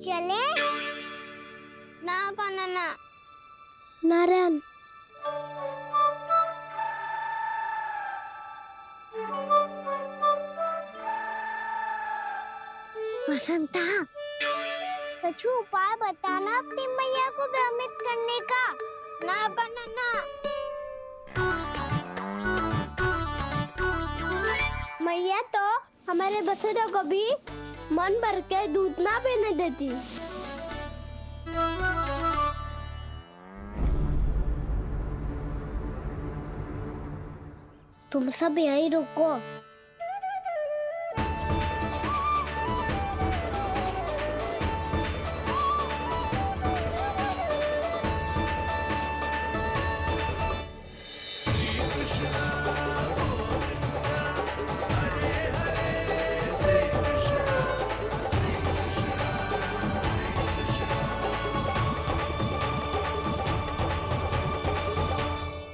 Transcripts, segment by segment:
चले ना काना ना नारायण वसंता कुछ उपाय बताना अपनी मैया को भ्रमित करने का। ना काना ना मैया तो हमारे बसेरों को भी मन भर के दूध ना पीने देती। तुम सब यहीं रुको।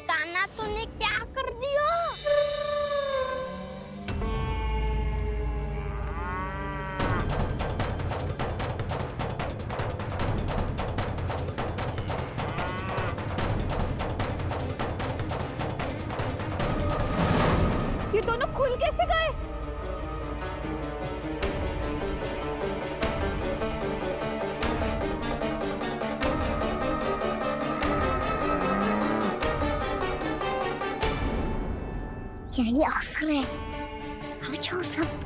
कान्हा तूने क्या कर दिया? ये दोनों खुल कैसे गए? यही अवसर है, आ जाओ सब।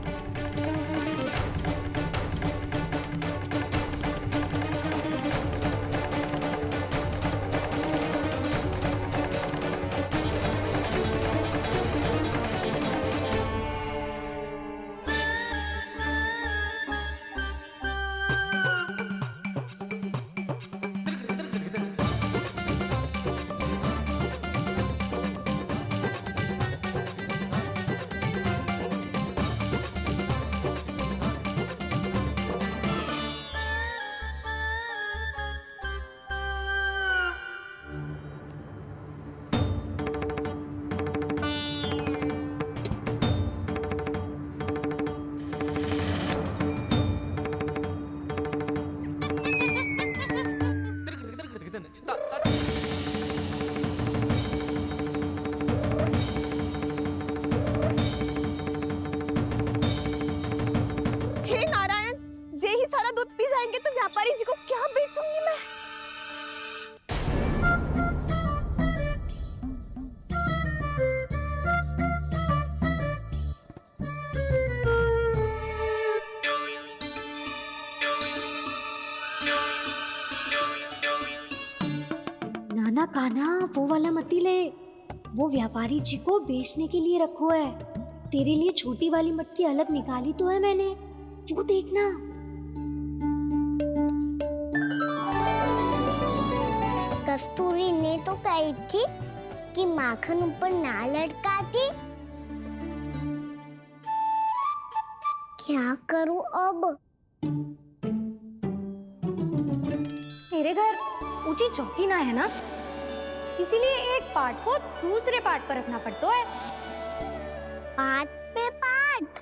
हे नारायण, ये ही सारा दूध पी जाएंगे तो व्यापारी जी को क्या बेचूंगी मैं? नाना कान्हा वो वाला मती ले, वो व्यापारी जी को बेचने के लिए रखो है। तेरे लिए छोटी वाली मटकी अलग निकाली तो है मैंने, वो देखना। कस्तूरी ने तो कही थी कि माखन ऊपर ना लटकाती। क्या करूं अब? मेरे घर ऊंची चौकी ना है ना, इसीलिए एक पार्ट को दूसरे पार्ट पर रखना पड़ता है। पाट पे पाट।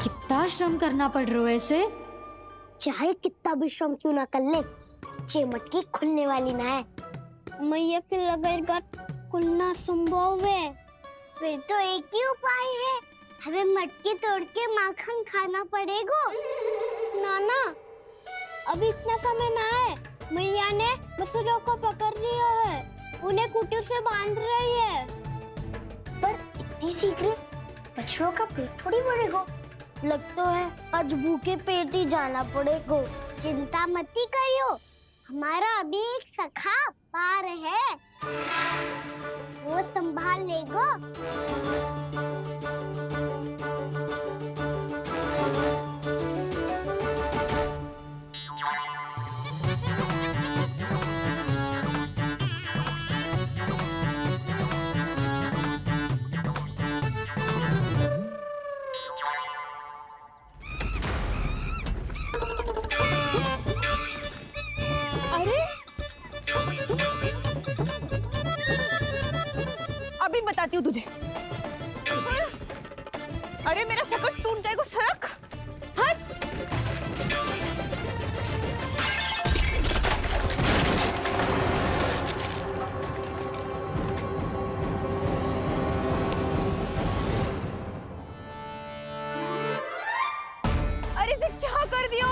कितना श्रम करना पड़ रहा है इसे। चाहे कितना भी श्रम क्यों ना कर ले, ये मटकी खुलने वाली ना है। मैया के लगेगा खुलना संभव है। फिर तो एक ही उपाय है, हमें मटकी तोड़ के माखन खाना पड़ेगा। नाना, अभी इतना समय ना है। मैया ने बसुरों को पकड़ लिया है, उन्हें कुटिया से बांध रही है। पर इतनी शीघ्र बछड़ों का पेट थोड़ी भरेगा। लगता है आज भूखे पेट ही जाना पड़ेगा। चिंता मत करियो, हमारा अभी एक सखा पार है, वो संभाल लेगा। अभी बताती हूँ तुझे। अरे मेरा शकट टूट जाएगा, सरक हट। अरे जी क्या कर दियो?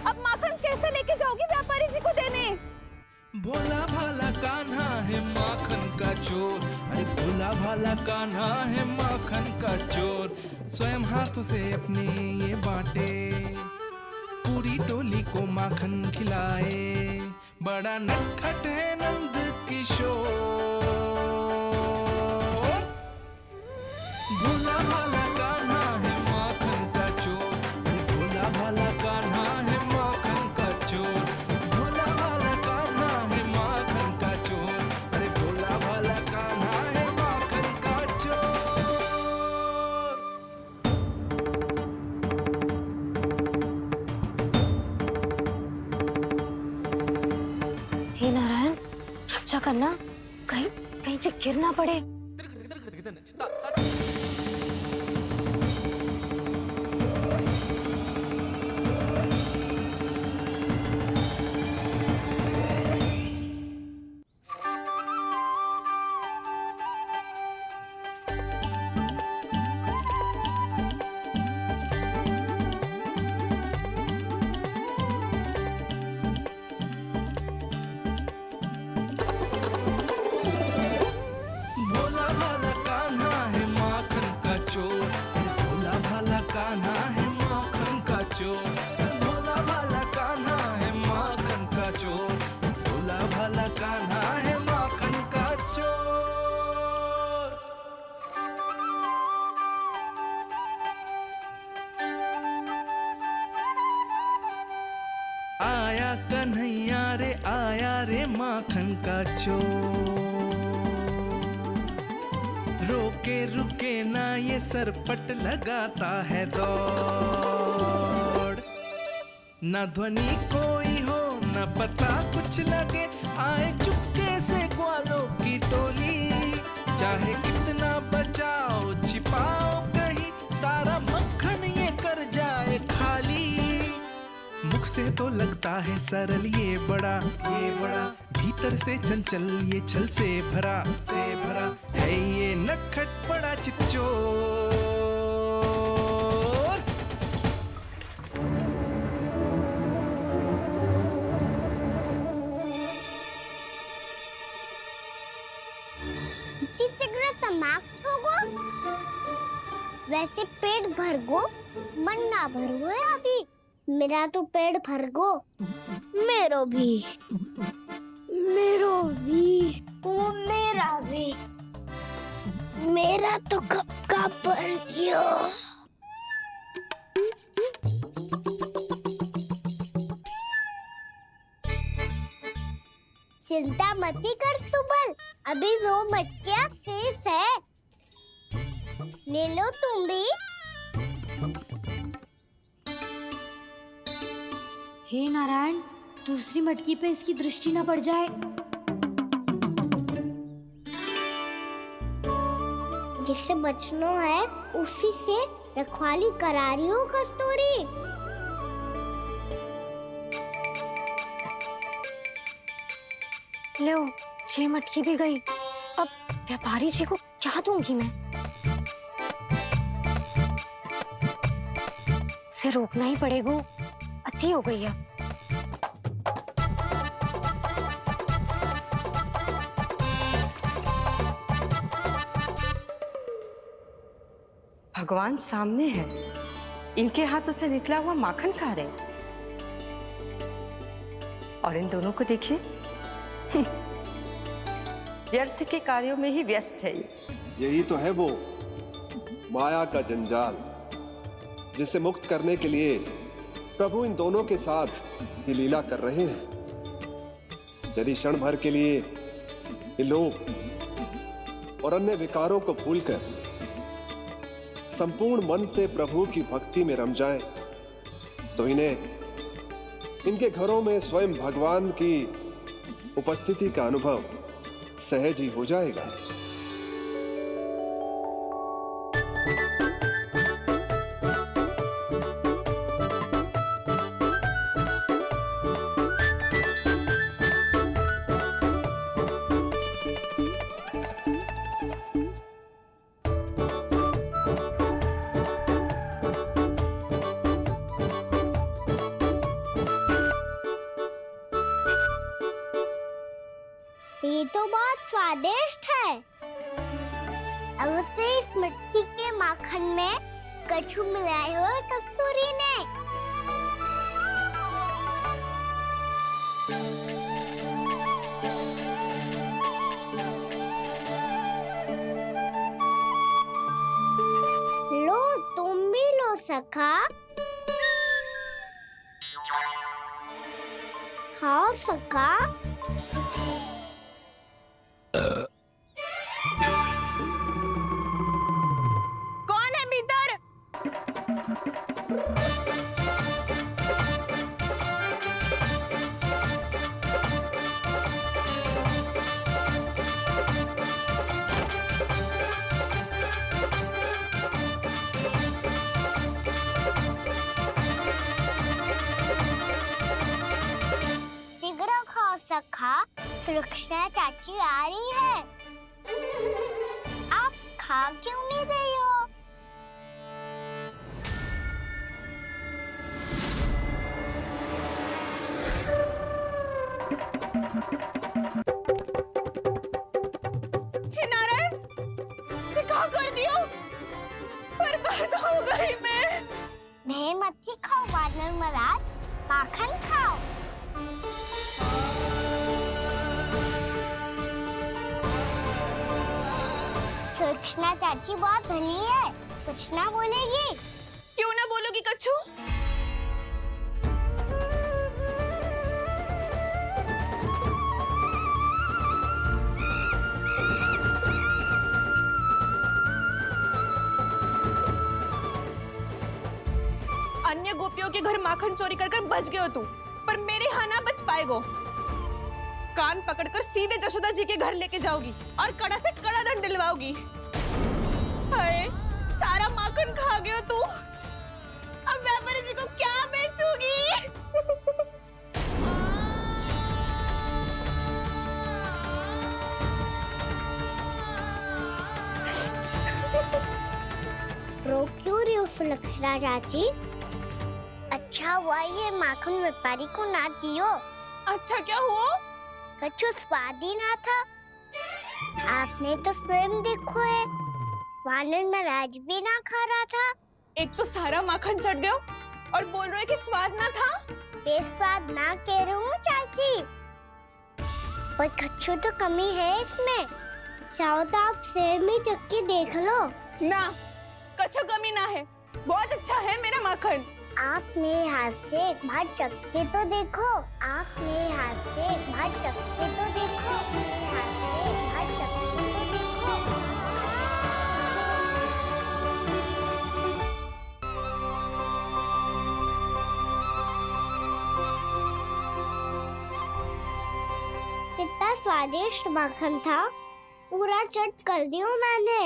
अब माखन कैसे लेके जाओगी व्यापारी जी को देने? भोला भाला कान्हा है माखन का चोर, अरे भोला भाला कान्हा है माखन का चोर। स्वयं हाथों से अपने ये बांटे, पूरी टोली को माखन खिलाए। बड़ा नटखट है नंद किशोर। भोला भाला कान्हा है माखन का चोर, अरे भोला भाला कान्हा है माखन का चोर। भोला भाला कान्हा है माखन का चोर, अरे भोला भाला कान्हा है माखन का चोर। हे नारायण, रक्षा करना, कहीं कहीं से गिर ना पड़े। भोला भाला कान्हा है माखन का चोर, अरे भोला भाला कान्हा है माखन का चोर। भोला भाला कान्हा है माखन का चोर, भोला भाला कान्हा है माखन का चोर। आया कन्हैया रे आया रे माखन का चोर। रोके रुके ना ये सरपट लगाता है दौड़। ना ध्वनि कोई हो ना पता कुछ लगे, आए चुपके से ग्वालों की टोली। चाहे कितना बचाओ छिपाओ कहीं, सारा मक्खन ये कर जाए खाली। मुख से तो लगता है सरल ये बड़ा भीतर से चंचल ये छल से भरा है ये नटखट बड़ा चिकचोर। तीसरा समाप्त होगो, वैसे पेट भर गो, मन ना भरो है अभी। मेरा तो पेट भर गो, मेरो भी, ओ मेरा भी, मेरा तो कब का भर गयो। चिंता मती कर सुबल, अभी 2 मटकियाँ शेष है, ले लो तुम भी। हे नारायण, दूसरी मटकी पे इसकी दृष्टि ना पड़ जाए। जिससे बचना है उसी से रखवाली करा रही हो कस्तूरी। लो, 6 मटकी भी गई। अब व्यापारी जी को क्या दूंगी मैं? से रोकना ही पड़ेगा, अति हो गई है। भगवान सामने है, इनके हाथों से निकला हुआ माखन खा रहे। और इन दोनों को देखिए, व्यर्थ के कार्यों में ही व्यस्त है ये। यही तो है वो माया का जंजाल, जिसे मुक्त करने के लिए प्रभु इन दोनों के साथ ये लीला कर रहे हैं। यदि क्षण भर के लिए ये लोग और अन्य विकारों को भूलकर संपूर्ण मन से प्रभु की भक्ति में रम जाएं, तो इनके घरों में स्वयं भगवान की उपस्थिति का अनुभव सहज ही हो जाएगा। ये तो बहुत स्वादिष्ट है। अब उसे इस मिट्टी के माखन में कछु मिलाए हुए कस्तूरी ने। लो, तुम भी लो सखा। खाओ सखा। कौन है भीतर? शीघ्र खाओ सखा, सुलक्षणा चाची आ रही है। आप खा क्यों नहीं रही हो? हे नारायण, जी क्या कर दियो? बर्बाद हो गई मैं मच्छी खाओ वानर महाराज, माखन खाओ। सुलक्षणा चाची बहुत भली है, कुछ ना बोलेगी। क्यों ना बोलोगी कच्छू? अन्य गोपियों के घर माखन चोरी कर बच गए हो तू, पर मेरे यहाँ ना बच पाएगो। कान पकड़कर सीधे जशोदा जी के घर लेके जाओगी और कड़ा से कड़ा दंड दिलवाओगी। हाय, सारा माखन खा गए हो तू। अब व्यापारी जी को क्या बेचूगी? रो क्यों रही हो सुलक्षणा चाची? अच्छा हुआ ये माखन व्यापारी को ना दियो। अच्छा क्या हुआ? कछु स्वाद ही ना था। आपने तो स्वयं देखो है, वानर महाराज भी ना खा रहा था। एक तो सारा माखन चढ़ गया और बोल रहे कि स्वाद ना था। बेस्वाद ना कह रही हूँ चाची, पर कछु तो कमी है इसमें। चाहो तो आप शहर में चख के देख लो। ना, कछु कमी ना है, बहुत अच्छा है मेरा माखन। आप मेरे हाथ से एक बार चख के तो देखो। आप मेरे हाथ से एक बार चख के तो देखो। मेरे हाथ से एक बार चख के तो देखो। कितना स्वादिष्ट माखन था, पूरा चट कर दिया मैंने।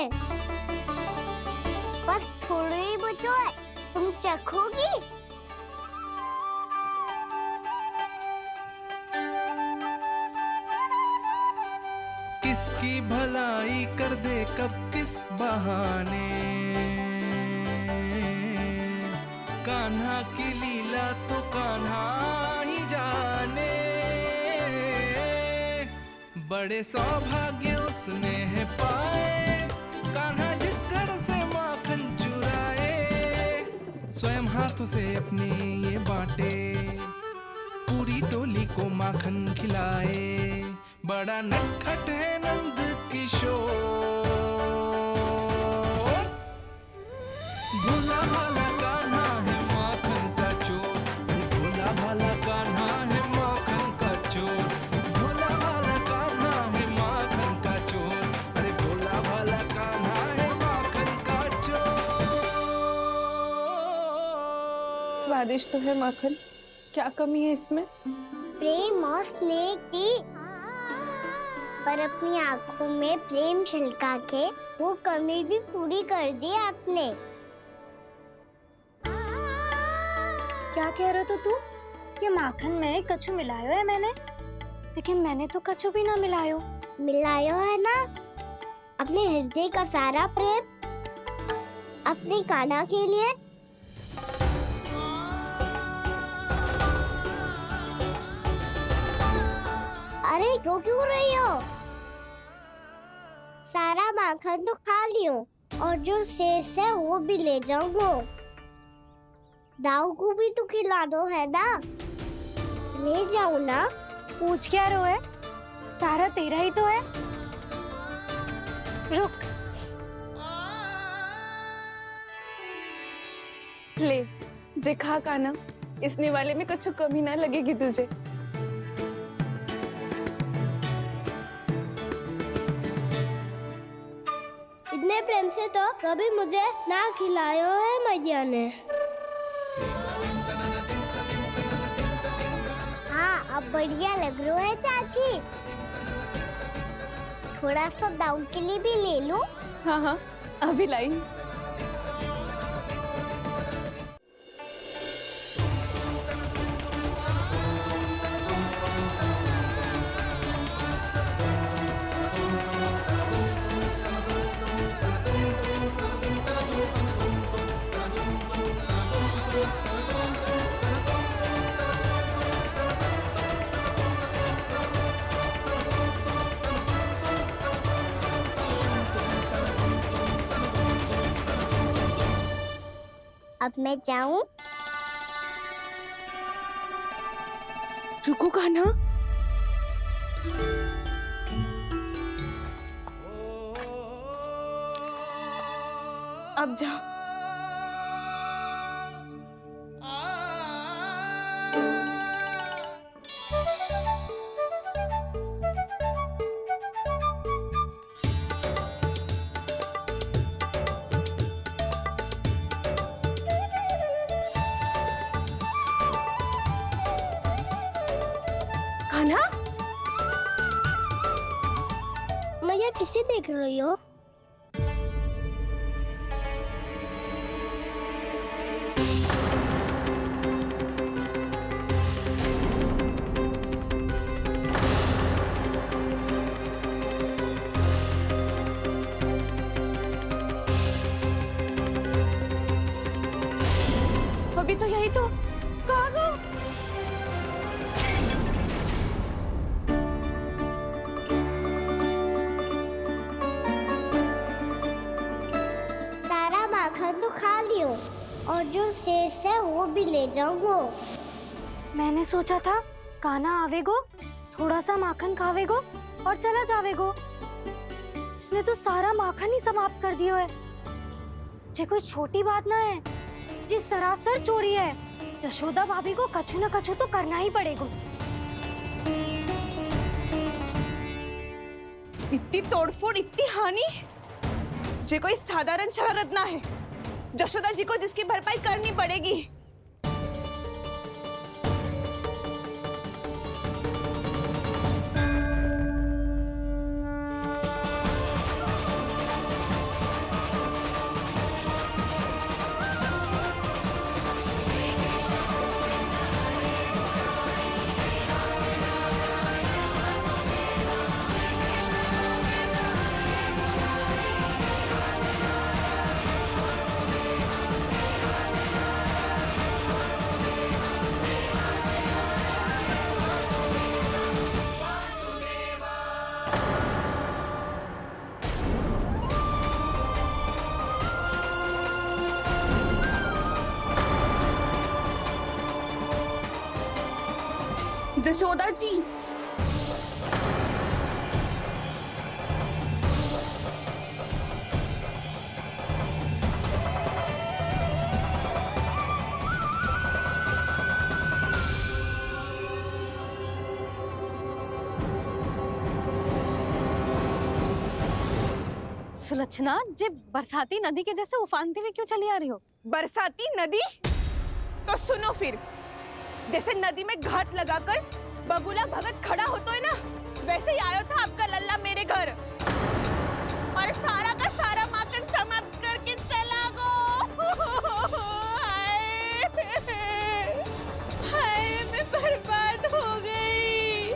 बस थोड़ी ही बचो है, तुम चखोगी? किसकी भलाई कर दे कब किस बहाने, कान्हा की लीला तो कान्हा ही जाने। बड़े सौभाग्य उसने है पाए, कान्हा जिस घर से माखन चुराए, स्वयं हाथों से अपने ये बांटे। पूरी टोली को माखन खिलाए। बड़ा नटखट है नंद किशोर, भोला भाला कान्हा है माखन का चोर। भोला भाला कान्हा है माखन का चोर, भोला भाला कान्हा है माखन का चोर। अरे भोला भाला कान्हा है माखन का चोर। स्वादिष्ट तो है माखन, क्या कमी है इसमें? प्रेम और स्नेह की, पर अपनी आंखों में प्रेम छलका के वो कमी भी पूरी कर दी आपने। क्या कह रहे हो तू? ये माखन में कछु मिलायो है मैंने, लेकिन मैंने तो कछु भी ना मिलायो। मिलायो है ना अपने हृदय का सारा प्रेम अपने कान्हा के लिए। अरे रो क्यों रही हो? सारा माखन तो खा लियो और जो शेष है वो भी ले जाऊंगा। दाऊ को भी तो खिला दो, है ना? ले जाओ ना। पूछ क्या रो है, सारा तेरा ही तो है। रुक, ले जे खा कान्हा, इसने वाले में कुछ कमी ना लगेगी तुझे। इतने प्रेम से तो कभी मुझे ना खिलायो है मैया ने। हाँ, अब बढ़िया लग रहा है चाची। थोड़ा सा दाऊ के लिए भी ले लो। हाँ हाँ, अभी लाई। अब मैं जाऊं? रुको कान्हा, अब जाओ। कान्हा, मैया किसे देख रही हो? अभी तो यही तो। कहाँ गो? सारा माखन तो खा लियो और जो शेष है वो भी ले जाऊंगा। मैंने सोचा था कान्हा आवेगो, थोड़ा सा माखन खावेगो और चला जावेगो। इसने तो सारा माखन ही समाप्त कर दियो है। जे कोई छोटी बात ना है, जी सरासर चोरी है। यशोदा भाभी को कछु न कछु तो करना ही पड़ेगा। इतनी तोड़फोड़, इतनी हानि, जे कोई साधारण शरारत ना है। यशोदा जी को जिसकी भरपाई करनी पड़ेगी। जशोदा जी, सुलक्षणा, जे बरसाती नदी के जैसे उफानते हुए क्यों चली आ रही हो? बरसाती नदी? तो सुनो फिर, जैसे नदी में घात लगाकर बगुला भगत खड़ा होता है ना, वैसे ही आया था आपका लल्ला मेरे घर और सारा का सारा माखन समाप्त करके चला गो। हाय, मैं बर्बाद हो गई।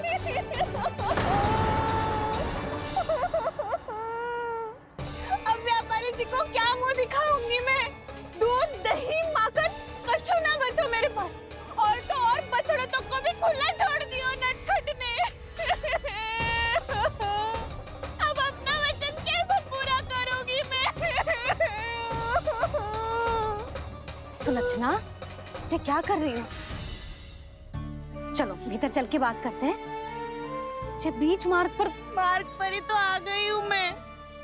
अब व्यापारी जी को क्या मुंह दिखाऊंगी मैं? दूध, दही, माखन कछु ना बचो मेरे पास। और तो और बछड़ों तो को भी खुला छोड़ दियो नटखट ने। अब अपना वचन कैसे पूरा करूंगी मैं? सुलक्षणा, ये क्या कर रही हो? चलो भीतर चल के बात करते हैं। ये बीच मार्ग पर ही तो आ गई हूँ मैं।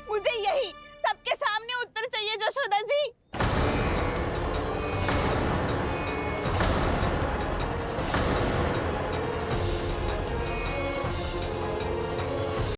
मुझे यही सबके सामने उत्तर चाहिए जशोदा जी।